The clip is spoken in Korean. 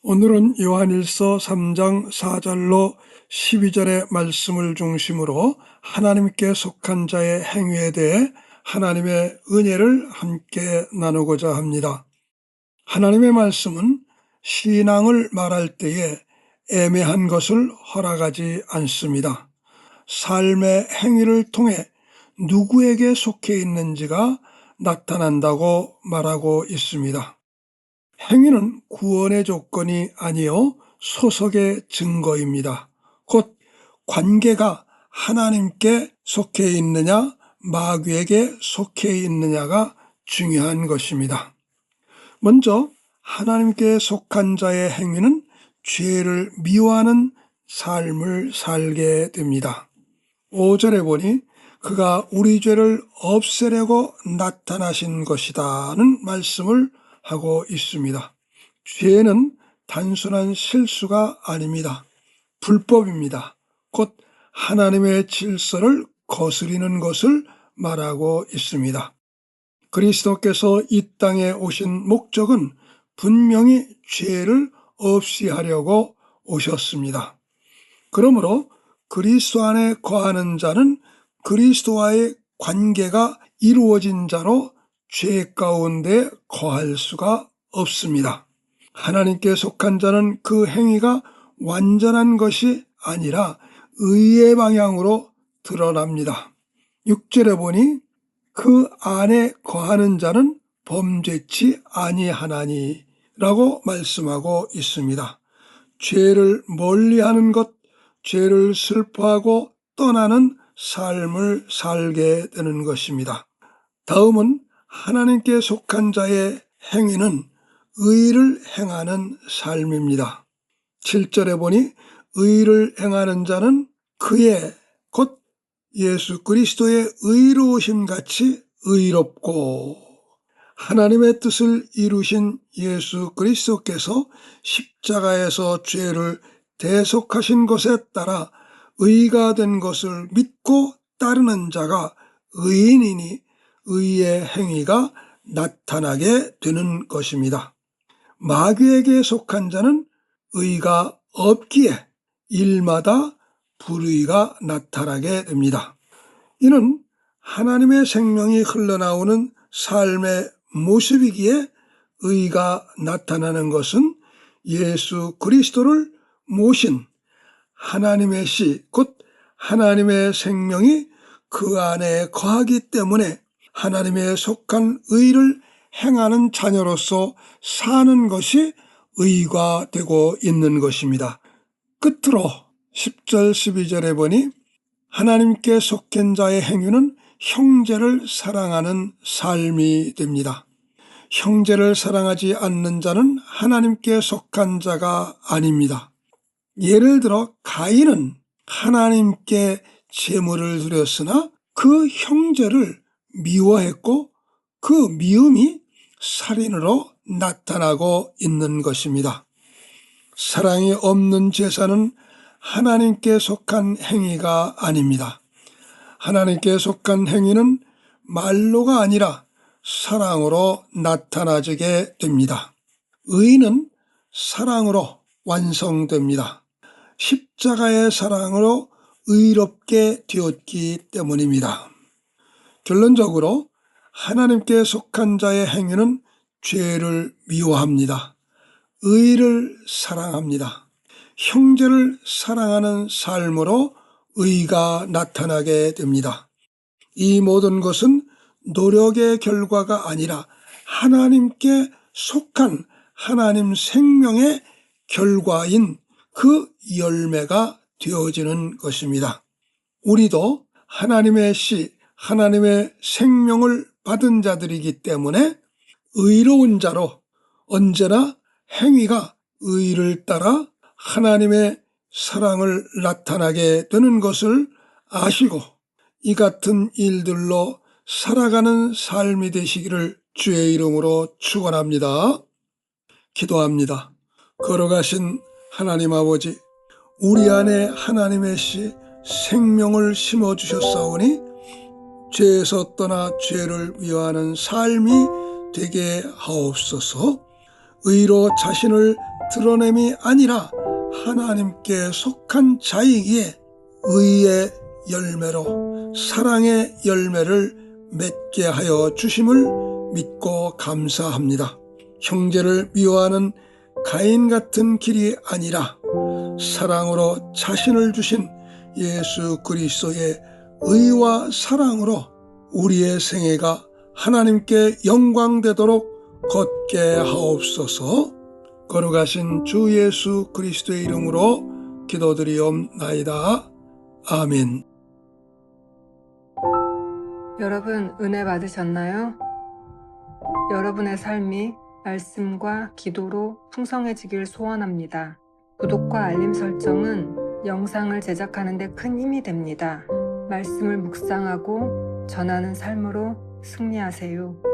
오늘은 요한일서 3장 4절로 12절의 말씀을 중심으로 하나님께 속한 자의 행위에 대해 하나님의 은혜를 함께 나누고자 합니다. 하나님의 말씀은 신앙을 말할 때에 애매한 것을 허락하지 않습니다. 삶의 행위를 통해 누구에게 속해 있는지가 나타난다고 말하고 있습니다. 행위는 구원의 조건이 아니요 소속의 증거입니다. 곧 관계가 하나님께 속해 있느냐 마귀에게 속해 있느냐가 중요한 것입니다. 먼저 하나님께 속한 자의 행위는 죄를 미워하는 삶을 살게 됩니다. 5절에 보니 그가 우리 죄를 없애려고 나타나신 것이다는 말씀을 하고 있습니다. 죄는 단순한 실수가 아닙니다. 불법입니다. 곧 하나님의 질서를 거스리는 것을 말하고 있습니다. 그리스도께서 이 땅에 오신 목적은 분명히 죄를 없이 하려고 오셨습니다. 그러므로 그리스도 안에 거하는 자는 그리스도와의 관계가 이루어진 자로 죄 가운데 거할 수가 없습니다. 하나님께 속한 자는 그 행위가 완전한 것이 아니라 의의 방향으로 드러납니다. 6절에 보니 그 안에 거하는 자는 범죄치 아니하나니 라고 말씀하고 있습니다. 죄를 멀리하는 것, 죄를 슬퍼하고 떠나는 삶을 살게 되는 것입니다. 다음은 하나님께 속한 자의 행위는 의를 행하는 삶입니다. 7절에 보니 의를 행하는 자는 그의 곧 예수 그리스도의 의로우심 같이 의롭고 하나님의 뜻을 이루신 예수 그리스도께서 십자가에서 죄를 대속하신 것에 따라 의가 된 것을 믿고 따르는 자가 의인이니 의의 행위가 나타나게 되는 것입니다. 마귀에게 속한 자는 의가 없기에 일마다 불의가 나타나게 됩니다. 이는 하나님의 생명이 흘러나오는 삶의 모습이기에 의가 나타나는 것은 예수 그리스도를 모신 하나님의 씨, 곧 하나님의 생명이 그 안에 거하기 때문에 하나님의 속한 의를 행하는 자녀로서 사는 것이 의가 되고 있는 것입니다. 끝으로 10절 12절에 보니 하나님께 속한 자의 행위는 형제를 사랑하는 삶이 됩니다. 형제를 사랑하지 않는 자는 하나님께 속한 자가 아닙니다. 예를 들어 가인은 하나님께 제물을 드렸으나 그 형제를 미워했고 그 미움이 살인으로 나타나고 있는 것입니다. 사랑이 없는 제사는 하나님께 속한 행위가 아닙니다. 하나님께 속한 행위는 말로가 아니라 사랑으로 나타나게 됩니다. 의는 사랑으로 완성됩니다. 십자가의 사랑으로 의롭게 되었기 때문입니다. 결론적으로 하나님께 속한 자의 행위는 죄를 미워합니다. 의를 사랑합니다. 형제를 사랑하는 삶으로 의가 나타나게 됩니다. 이 모든 것은 노력의 결과가 아니라 하나님께 속한 하나님 생명의 결과인 그 열매가 되어지는 것입니다. 우리도 하나님의 씨, 하나님의 생명을 받은 자들이기 때문에 의로운 자로 언제나 행위가 의를 따라 하나님의 사랑을 나타나게 되는 것을 아시고 이 같은 일들로 살아가는 삶이 되시기를 주의 이름으로 축원합니다. 기도합니다. 걸어가신 하나님 아버지, 우리 안에 하나님의 씨 생명을 심어주셨사오니 죄에서 떠나 죄를 미워하는 삶이 되게 하옵소서. 의로 자신을 드러냄이 아니라 하나님께 속한 자이기에 의의 열매로 사랑의 열매를 맺게 하여 주심을 믿고 감사합니다. 형제를 미워하는 가인 같은 길이 아니라 사랑으로 자신을 주신 예수 그리스도의 의와 사랑으로 우리의 생애가 하나님께 영광되도록 걷게 하옵소서. 거룩하신 주 예수 그리스도의 이름으로 기도드리옵나이다. 아멘. 여러분, 은혜 받으셨나요? 여러분의 삶이 말씀과 기도로 풍성해지길 소원합니다. 구독과 알림 설정은 영상을 제작하는 데 큰 힘이 됩니다. 말씀을 묵상하고 전하는 삶으로 승리하세요.